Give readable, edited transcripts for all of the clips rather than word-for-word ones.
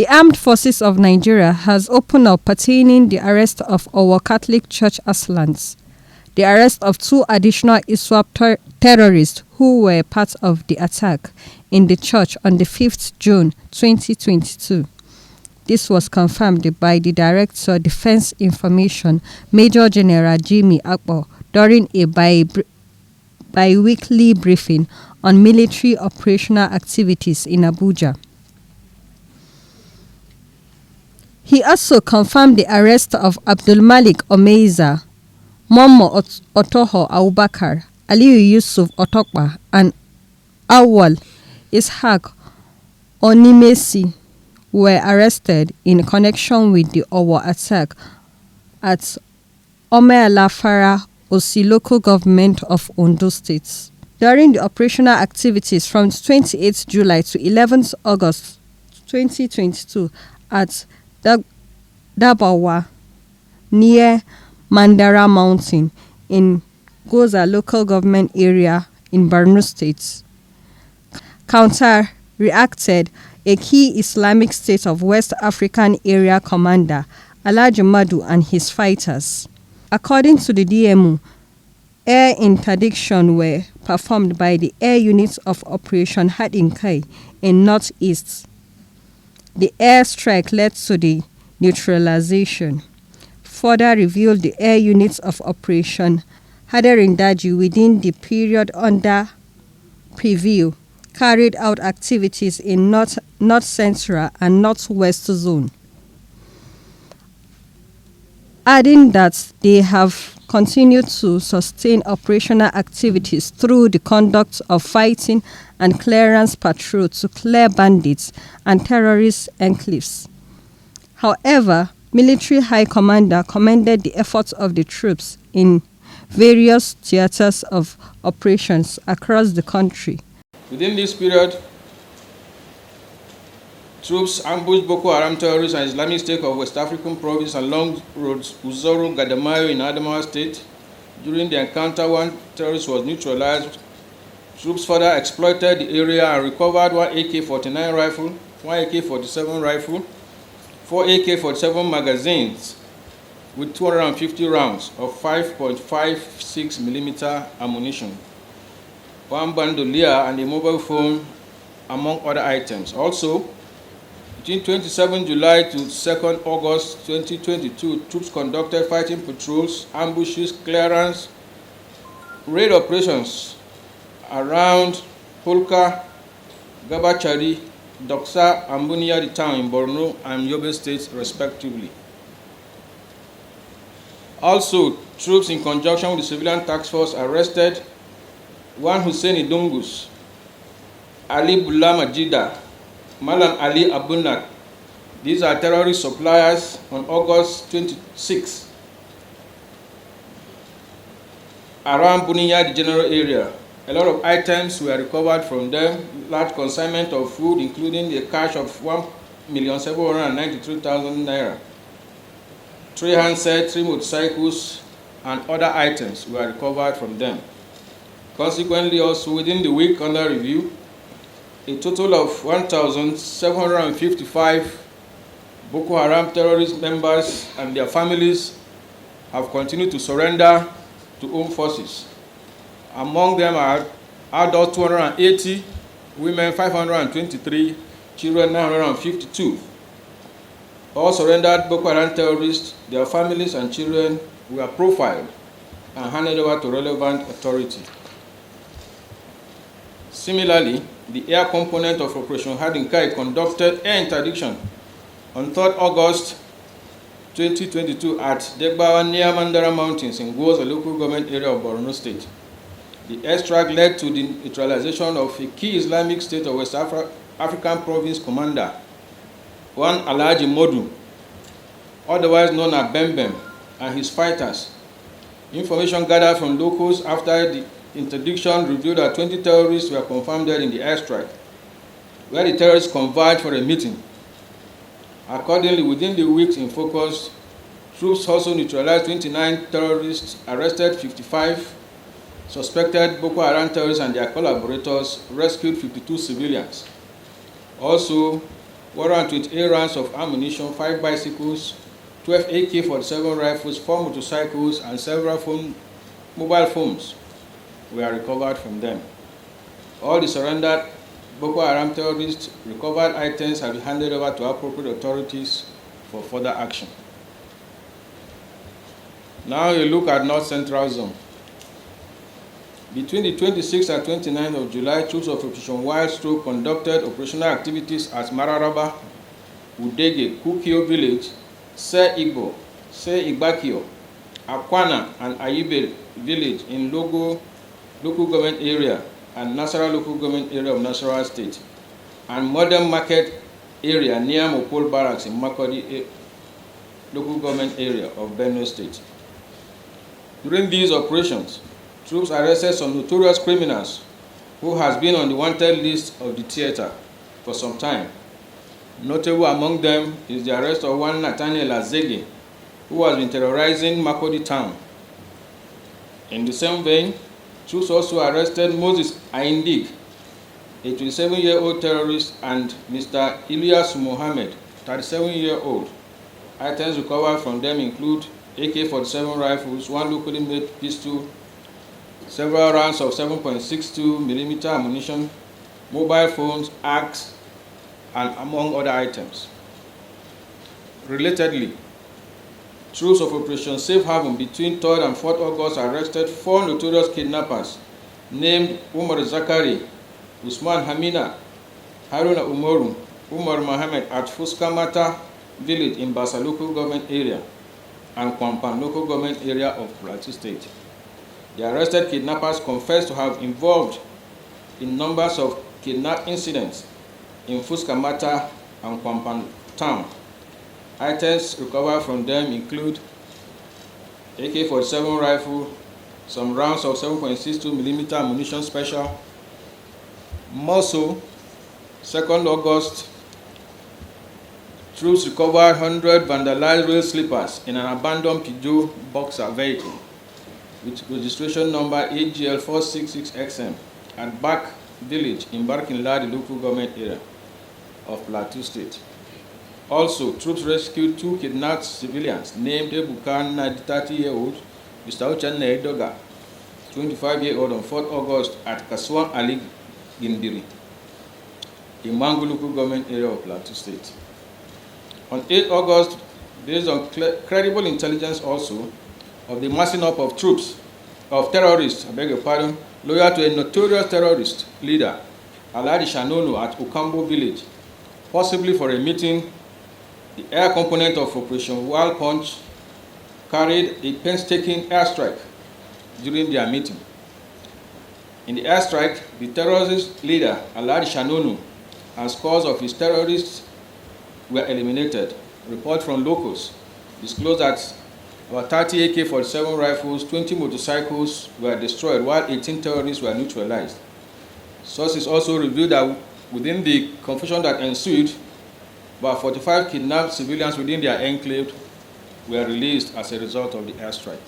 The Armed Forces of Nigeria has opened up pertaining the arrest of our Catholic Church aspirants, the arrest of 2 additional ISWAP terrorists who were part of the attack in the church on the 5th June 2022. This was confirmed by the Director Defense Information, Major General Jimmy Akpo, during a bi-weekly briefing on military operational activities in Abuja. He also confirmed the arrest of Abdul Malik Omeiza, Momo Otoho Abubakar, Aliyu Yusuf Otokpa, and Awal Ishaq Onimesi were arrested in connection with the Owo attack at Omealafara Osi local government of Ondo State. During the operational activities from 28 July to 11 August 2022 at Dabawa near Mandara Mountain in Goza local government area in Borno State, counter-reacted a key Islamic State of West African area commander, Alhaji Madu, and his fighters. According to the DMO, air interdiction were performed by the air units of Operation Haɗin Kai in northeast. The air strike led to the neutralization. Further revealed the air units of Operation Hadarin Daji within the period under preview carried out activities in North Central and Northwest zone, adding that they have continued to sustain operational activities through the conduct of fighting and clearance patrol to clear bandits and terrorist enclaves. However, military high commander commended the efforts of the troops in various theaters of operations across the country. Within this period, troops ambushed Boko Haram terrorists and Islamic State of West African province along roads Uzoro Gadamayo in Adamawa State. During the encounter, 1 terrorist was neutralized. Troops further exploited the area and recovered 1 AK-49 rifle, 1 AK-47 rifle, 4 AK-47 magazines with 250 rounds of 5.56 millimeter ammunition, 1 bandolier and a mobile phone, among other items. Also, between 27 July to 2nd August 2022, troops conducted fighting patrols, ambushes, clearance, raid operations around Polka, Gabachari, Doksa, and Buniyadi town in Borno and Yobe states, respectively. Also, troops in conjunction with the civilian task force arrested 1 Hussein Idungus, Ali Bula Majida, Malam Ali Abunak. These are terrorist suppliers on August 26 around Buniya, the general area. A lot of items were recovered from them, large consignment of food, including the cash of 1,793,000 naira, 3 handsets, 3 motorcycles, and other items were recovered from them. Consequently, also within the week under review, a total of 1,755 Boko Haram terrorist members and their families have continued to surrender to armed forces. Among them are adults 280, women 523, children 952. All surrendered Boko Haram terrorists, their families and children were profiled and handed over to relevant authority. Similarly, the air component of Operation Haɗin Kai conducted air interdiction on 3rd August 2022 at Degbawa near Mandara Mountains in Goza local government area of Borno State. The airstrike led to the neutralization of a key Islamic State of West African province commander, 1 Alhaji Modu, otherwise known as Bembem, and his fighters. Information gathered from locals after the interdiction revealed that 20 terrorists were confirmed dead in the airstrike, where the terrorists converged for a meeting. Accordingly, within the weeks in focus, troops also neutralized 29 terrorists, arrested 55 suspected Boko Haram terrorists and their collaborators, rescued 52 civilians. Also, 128 rounds of ammunition, 5 bicycles, 12 AK-47 rifles, 4 motorcycles, and several mobile phones were recovered from them. All the surrendered Boko Haram terrorists' recovered items have been handed over to appropriate authorities for further action. Now a look at North Central Zone. Between the 26th and 29th of July, troops of Operation Wild Stroke conducted operational activities at Mararaba, Udege, Kukio Village, Se Igbo, Se Igbakio, Akwana, and Ayibe Village in local government area and Nasarawa local government area of Nasarawa State, and Modern Market area near Mopol Barracks in Makodi local government area of Benue State. During these operations, troops arrested some notorious criminals who has been on the wanted list of the theater for some time. Notable among them is the arrest of one Nathaniel Azege, who has been terrorizing Makodi town. In the same vein, troops also arrested Moses Aindig, a 27-year-old terrorist, and Mr. Ilyas Mohammed, 37-year-old. Items recovered from them include AK-47 rifles, 1 locally made pistol, several rounds of 7.62 mm ammunition, mobile phones, axe, and among other items. Relatedly, troops of Operation Safe Haven between 3rd and 4th August arrested 4 notorious kidnappers named Umar Zakari, Usman Hamina, Haruna Umaru, Umar Mohammed at Fuskamata village in Basa local government area and Kwampan local government area of Plateau State. The arrested kidnappers confessed to have involved in numbers of kidnap incidents in Fuskamata and Kwampan town. Items recovered from them include AK-47 rifle, some rounds of 7.62 mm ammunition special. Also, 2nd August, troops recovered 100 vandalized rail sleepers in an abandoned Peugeot Boxer vehicle with registration number AGL466XM at Bak Village in Barkinladi local government area of Plateau State. Also, troops rescued 2 kidnapped civilians named Ebuka, 30-year-old, Mr. Uchanna Edoga, 25-year-old, on 4th August at Kaswan Ali Gindiri in Mangu local government area of Plateau State. On 8th August, based on credible intelligence also of the massing up of terrorists, loyal to a notorious terrorist leader, Aladi Shanono at Ukambo village, possibly for a meeting, the air component of Operation Wild Punch carried a painstaking airstrike during their meeting. In the airstrike, the terrorist leader, Aladi Shanono, and scores of his terrorists were eliminated. Report from locals disclosed that about 30 AK-47 rifles, 20 motorcycles were destroyed, while 18 terrorists were neutralized. Sources also revealed that within the confusion that ensued, about 45 kidnapped civilians within their enclave were released as a result of the airstrike.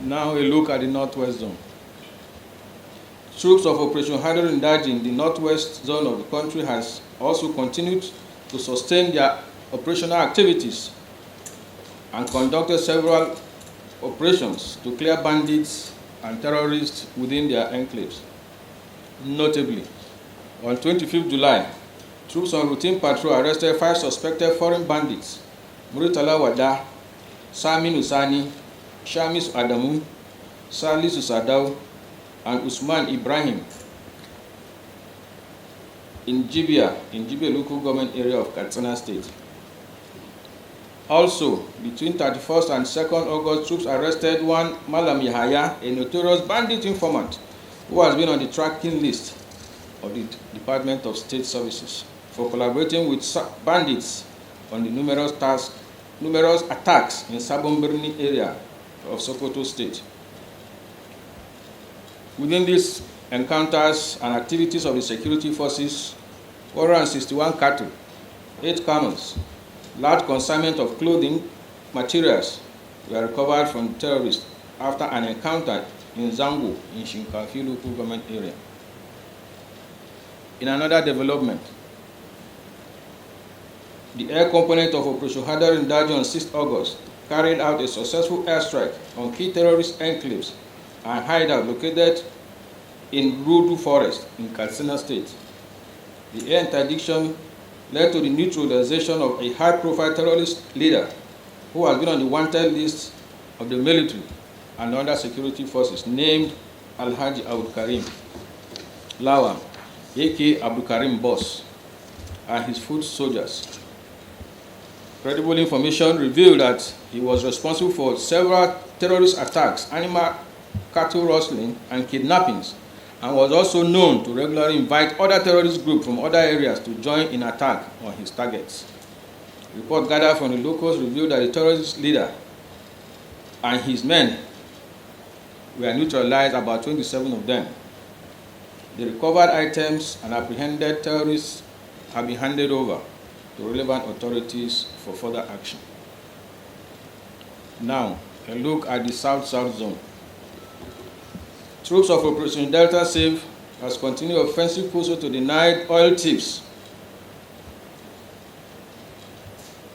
Now a look at the Northwest Zone. Troops of Operation Hydrogen Daji in the Northwest Zone of the country has also continued to sustain their operational activities and conducted several operations to clear bandits and terrorists within their enclaves. Notably, on 25th July, troops on routine patrol arrested 5 suspected foreign bandits, Muritala Wada, Sami Nusani, Shamis Adamu, Salisu Sadau, and Usman Ibrahim in Jibia local government area of Katsina State. Also, between 31st and 2nd August, troops arrested one Malam Yahaya, a notorious bandit informant who has been on the tracking list of the Department of State Services for collaborating with bandits on the numerous attacks in Sabombirni area of Sokoto State. Within these encounters and activities of the security forces, 161 cattle, 8 camels, large consignment of clothing materials were recovered from terrorists after an encounter in Zango in Shinkafi local government area. In another development, the air component of Operation Hadarin Daji on 6 August carried out a successful airstrike on key terrorist enclaves and hideout located in Rudu Forest in Katsina State. The air interdiction led to the neutralization of a high-profile terrorist leader who has been on the wanted list of the military and other security forces, named Alhaji Abdul Karim Lawan, aka Abdul Karim Boss, and his foot soldiers. Credible information revealed that he was responsible for several terrorist attacks, animal cattle rustling, and kidnappings, and was also known to regularly invite other terrorist groups from other areas to join in attack on his targets. Reports gathered from the locals revealed that the terrorist leader and his men were neutralized, about 27 of them. The recovered items and apprehended terrorists have been handed over to relevant authorities for further action. Now, a look at the South-South zone. Troops of Operation Delta Safe has continued offensive push to deny oil thieves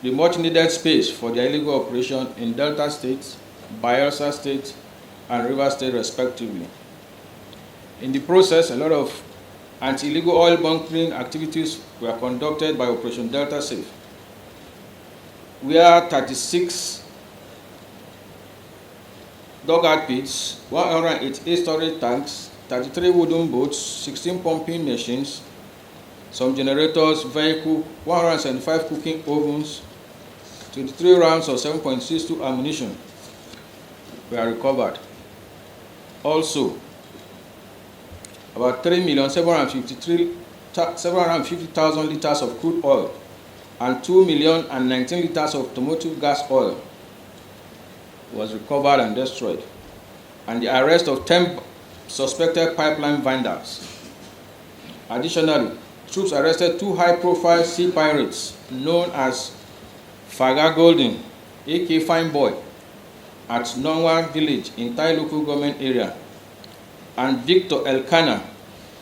the much-needed space for their illegal operation in Delta State, Bayelsa State, and Rivers State, respectively. In the process, a lot of anti-illegal oil bunkering activities were conducted by Operation Delta Safe, where 36 dugout pits, 188 storage tanks, 33 wooden boats, 16 pumping machines, some generators, vehicle, 175 cooking ovens, 23 rounds of 7.62 ammunition were recovered. Also, about 3,750,000 liters of crude oil and 2,019 liters of automotive gas oil was recovered and destroyed, and the arrest of 10 suspected pipeline vendors. Additionally, troops arrested 2 high-profile sea pirates known as Faga Golden, aka Fine Boy, at Nongwa village in Tai local government area, and Victor Elkana,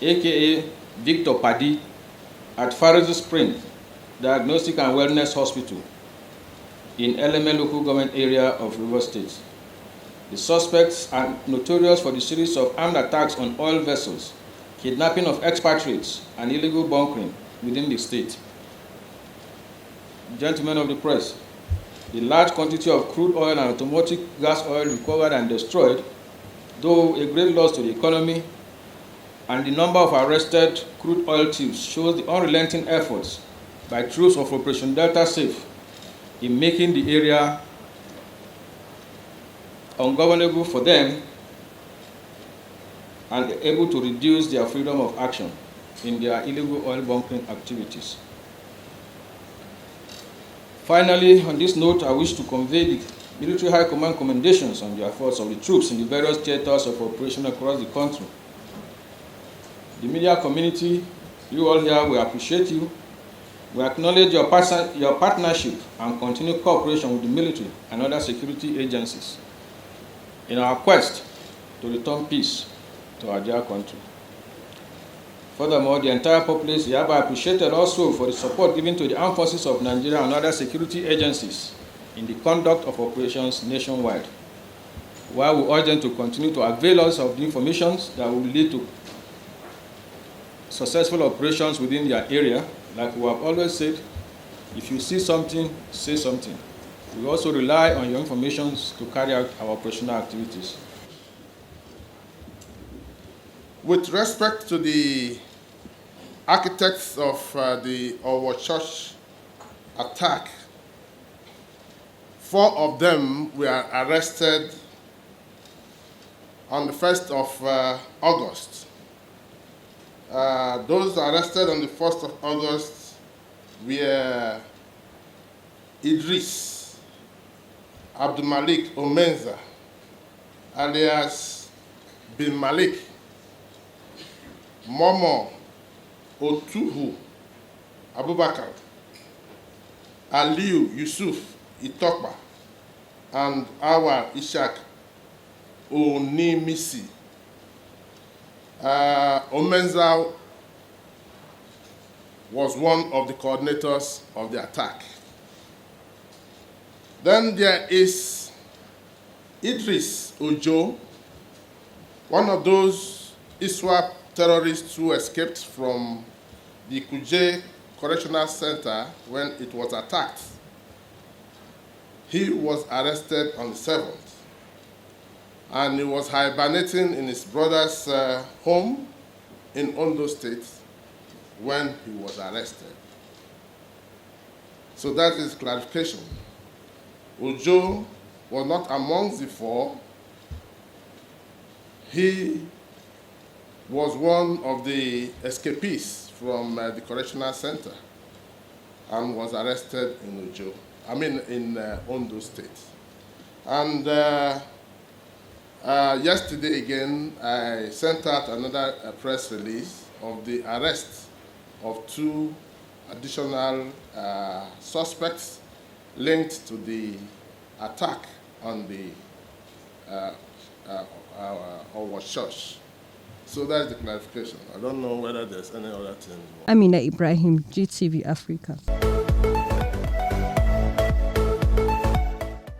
aka Victor Paddy, at Farazu Spring Diagnostic and Wellness Hospital in LMA local government area of Rivers State. The suspects are notorious for the series of armed attacks on oil vessels, kidnapping of expatriates, and illegal bunkering within the state. Gentlemen of the press, the large quantity of crude oil and automotive gas oil recovered and destroyed, though a great loss to the economy, and the number of arrested crude oil thieves shows the unrelenting efforts by troops of Operation Delta Safe in making the area ungovernable for them and able to reduce their freedom of action in their illegal oil bunkering activities. Finally, on this note, I wish to convey the Military High Command commendations on the efforts of the troops in the various theaters of operation across the country. The media community, you all here, we appreciate you. We acknowledge your partnership and continued cooperation with the military and other security agencies in our quest to return peace to our dear country. Furthermore, the entire populace hereby appreciated also for the support given to the armed forces of Nigeria and other security agencies in the conduct of operations nationwide, while we urge them to continue to avail us of the information that will lead to successful operations within their area. Like we have always said, if you see something, say something. We also rely on your information to carry out our operational activities. With respect to the architects of the Owo Church attack, 4 of them were arrested on the 1st of August. Those arrested on the 1st of August were Idris Abdulmalik Omenza, alias Bin Malik, Momo Otuhu Abubakar, Aliu Yusuf Itokba, and Awa Ishak Onimisi. Omenza was one of the coordinators of the attack. Then there is Idris Ojo, one of those ISWAP terrorists who escaped from the Kuje Correctional Center when it was attacked. He was arrested on the 7th, and he was hibernating in his brother's home in Ondo State when he was arrested. So that is clarification. Ojo was not amongst the 4. He was one of the escapees from the correctional center and was arrested in Ondo State. And yesterday again, I sent out another press release of the arrest of 2 additional suspects linked to the attack on the our church. So that's the clarification. I don't know whether there's any other thing. Amina Ibrahim, GTV Africa.